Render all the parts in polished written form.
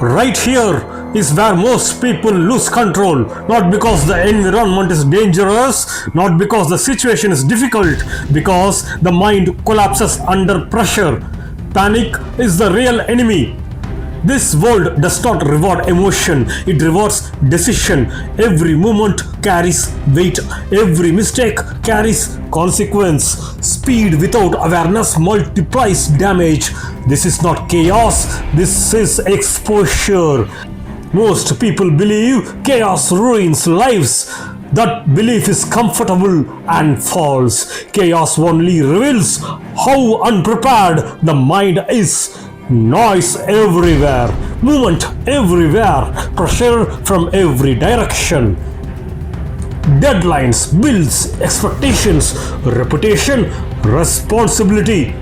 Right here is where most people lose control, not because the environment is dangerous, not because the situation is difficult, because the mind collapses under pressure. Panic is the real enemy. This world does not reward emotion, it rewards decision. Every moment carries weight, every mistake carries consequence. Speed without awareness multiplies damage. This is not chaos, this is exposure. Most people believe chaos ruins lives. That belief is comfortable and false. Chaos only reveals how unprepared the mind is. Noise everywhere, movement everywhere, pressure from every direction. Deadlines, bills, expectations, reputation, responsibility.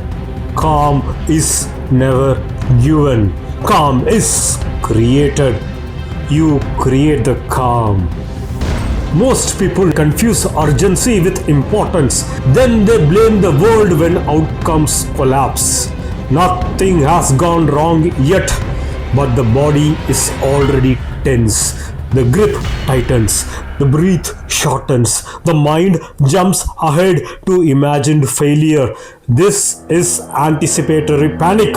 Calm is never given. Calm is created. You create the calm. Most people confuse urgency with importance. Then they blame the world when outcomes collapse. Nothing has gone wrong yet, but the body is already tense. The grip tightens, the breath shortens, the mind jumps ahead to imagined failure. This is anticipatory panic,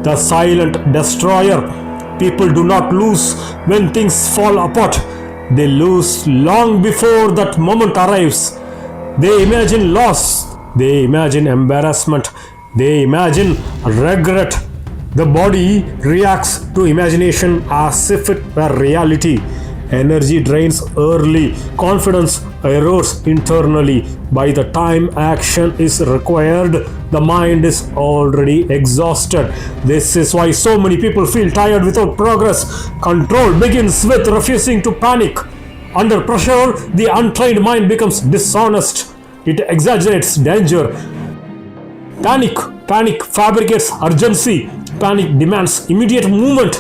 the silent destroyer. People do not lose when things fall apart. They lose long before that moment arrives. They imagine loss, they imagine embarrassment, they imagine regret. The body reacts to imagination as if it were reality. Energy drains early, confidence erodes internally. By the time action is required, the mind is already exhausted. This is why so many people feel tired without progress. Control begins with refusing to panic. Under pressure, the untrained mind becomes dishonest. It exaggerates danger. Panic fabricates urgency. Panic demands immediate movement.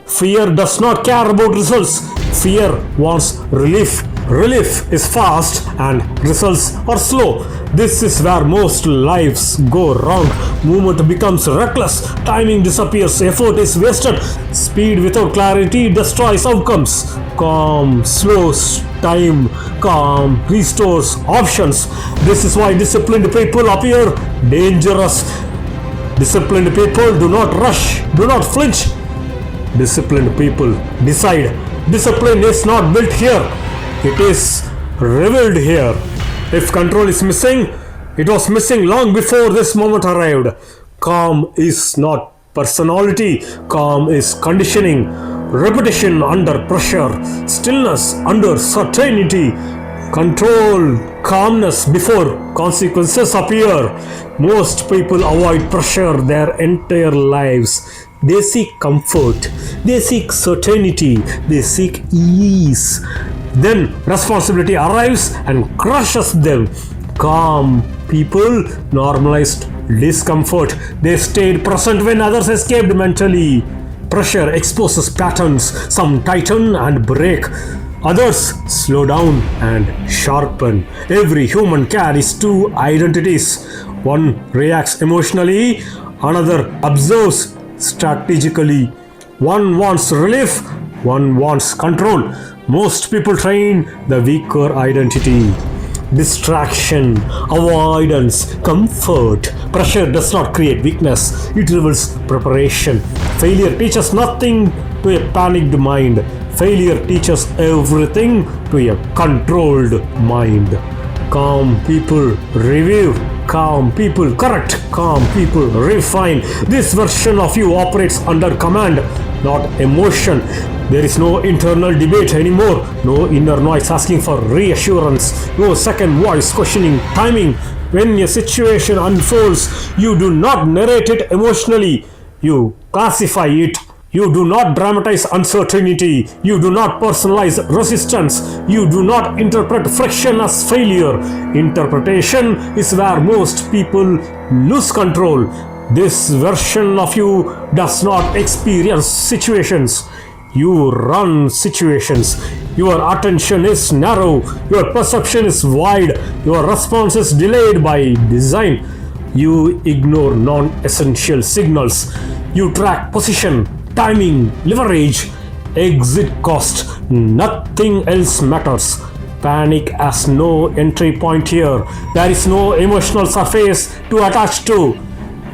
Fear does not care about results. Fear wants relief. Relief is fast and results are slow. This is where most lives go wrong. Movement becomes reckless. Timing disappears. Effort is wasted. Speed without clarity destroys outcomes. Calm slows time. Calm restores options. This is why disciplined people appear dangerous. Disciplined people do not rush, do not flinch. Disciplined people decide. Discipline is not built here, it is revealed here. If control is missing, it was missing long before this moment arrived. Calm is not personality, calm is conditioning. Repetition under pressure, stillness under certainty. Control, calmness before consequences appear. Most people avoid pressure their entire lives. They seek comfort, they seek certainty, they seek ease. Then responsibility arrives and crushes them. Calm people normalized discomfort. They stayed present when others escaped mentally. Pressure exposes patterns. Some tighten and break. Others slow down and sharpen. Every human carries two identities. One reacts emotionally, another observes strategically. One wants relief, one wants control. Most people train the weaker identity. Distraction, avoidance, comfort. Pressure does not create weakness, it reveals preparation. Failure teaches nothing to a panicked mind. Failure teaches everything to a controlled mind. Calm people review. Calm people correct. Calm people refine. This version of you operates under command, not emotion. There is no internal debate anymore. No inner noise asking for reassurance. No second voice questioning timing. When a situation unfolds, you do not narrate it emotionally. You classify it. You do not dramatize uncertainty. You do not personalize resistance. You do not interpret friction as failure. Interpretation is where most people lose control. This version of you does not experience situations. You run situations. Your attention is narrow. Your perception is wide. Your response is delayed by design. You ignore non-essential signals. You track position, timing, leverage, exit cost. Nothing else matters. Panic has no entry point here. There is no emotional surface to attach to.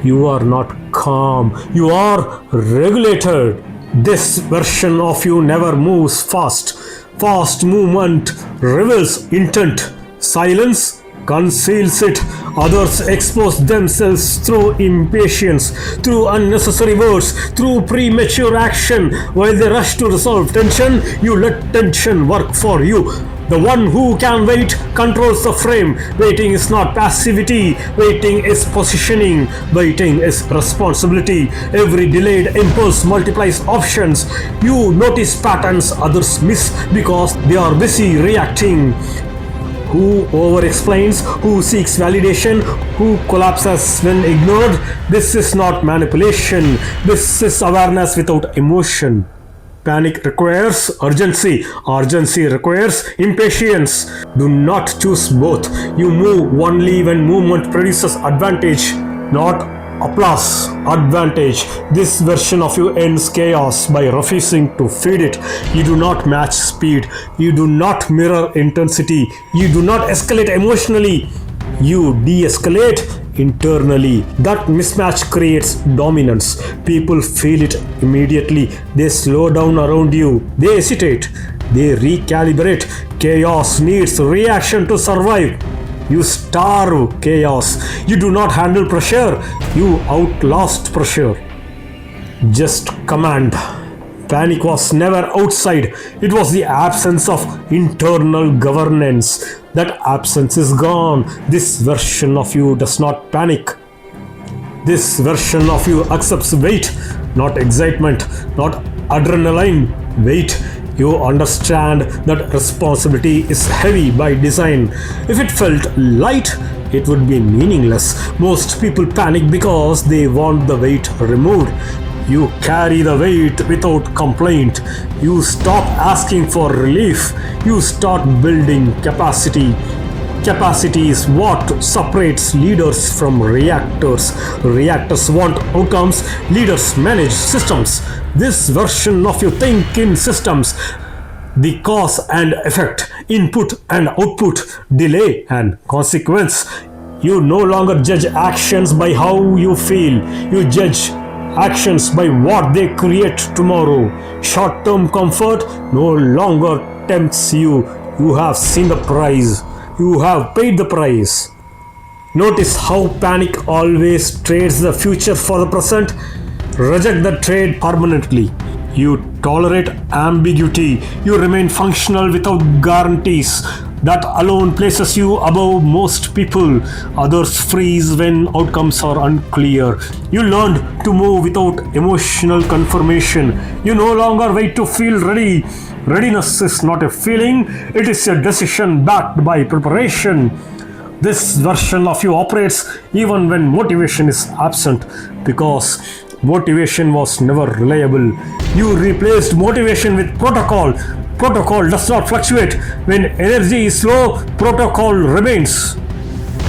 You are not calm. You are regulated. This version of you never moves fast. Fast movement reveals intent. Silence conceals it. Others expose themselves through impatience, through unnecessary words, through premature action. While they rush to resolve tension, you let tension work for you. The one who can wait controls the frame. Waiting is not passivity. Waiting is positioning. Waiting is responsibility. Every delayed impulse multiplies options. You notice patterns others miss because they are busy reacting. Who over-explains, who seeks validation, who collapses when ignored. This is not manipulation. This is awareness without emotion. Panic requires urgency. Urgency requires impatience. Do not choose both. You move only when movement produces advantage, not applause. Advantage. This version of you ends chaos by refusing to feed it. You do not match speed. You do not mirror intensity. You do not escalate emotionally. You de-escalate internally. That mismatch creates dominance. People feel it immediately. They slow down around you. They hesitate. They recalibrate. Chaos needs reaction to survive. You starve chaos. You do not handle pressure. You outlast pressure. Just command. Panic was never outside. It was the absence of internal governance. That absence is gone. This version of you does not panic. This version of you accepts weight, not excitement, not adrenaline. Weight. You understand that responsibility is heavy by design. If it felt light, it would be meaningless. Most people panic because they want the weight removed. You carry the weight without complaint. You stop asking for relief. You start building capacity. Capacity is what separates leaders from reactors. Reactors want outcomes. Leaders manage systems. This version of you think in systems. The cause and effect, input and output, delay and consequence. You no longer judge actions by how you feel. You judge actions by what they create tomorrow. Short-term comfort no longer tempts you. You have seen the price. You have paid the price. Notice how panic always trades the future for the present. Reject the trade permanently. You tolerate ambiguity. You remain functional without guarantees. That alone places you above most people. Others freeze when outcomes are unclear. You learned to move without emotional confirmation. You no longer wait to feel ready. Readiness is not a feeling, it is a decision backed by preparation. This version of you operates even when motivation is absent because motivation was never reliable. You replaced motivation with protocol. Protocol does not fluctuate. When energy is low, protocol remains.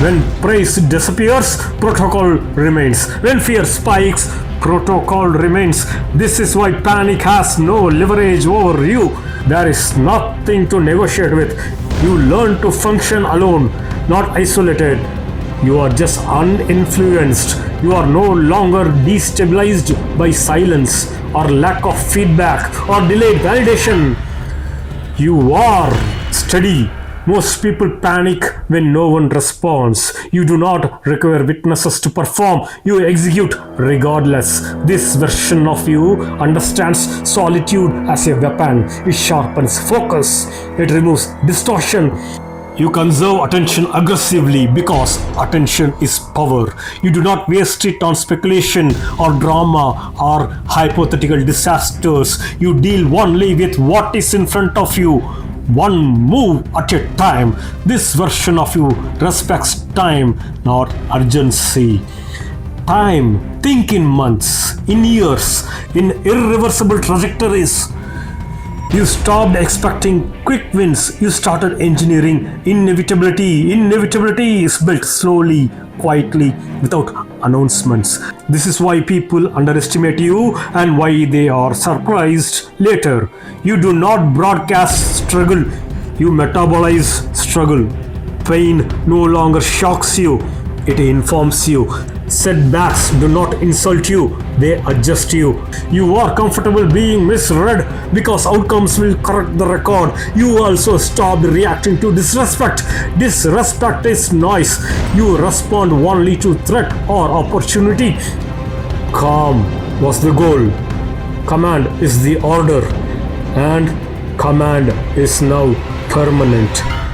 When praise disappears, protocol remains. When fear spikes, protocol remains. This is why panic has no leverage over you. There is nothing to negotiate with. You learn to function alone, not isolated. You are just uninfluenced. You are no longer destabilized by silence or lack of feedback or delayed validation. You are steady. Most people panic when no one responds. You do not require witnesses to perform. You execute regardless. This version of you understands solitude as a weapon. It sharpens focus. It removes distortion. You conserve attention aggressively because attention is power. You do not waste it on speculation or drama or hypothetical disasters. You deal only with what is in front of you. One move at a time. This version of you respects time, not urgency. Time. Think in months, in years, in irreversible trajectories. You stopped expecting quick wins. You started engineering inevitability. Inevitability is built slowly, quietly, without announcements. This is why people underestimate you and why they are surprised later. You do not broadcast struggle, you metabolize struggle. Pain no longer shocks you, it informs you. Setbacks do not insult you, they adjust you. You are comfortable being misread because outcomes will correct the record. You also stop reacting to disrespect. Disrespect is noise. You respond only to threat or opportunity. Calm was the goal. Command is the order. And command is now permanent.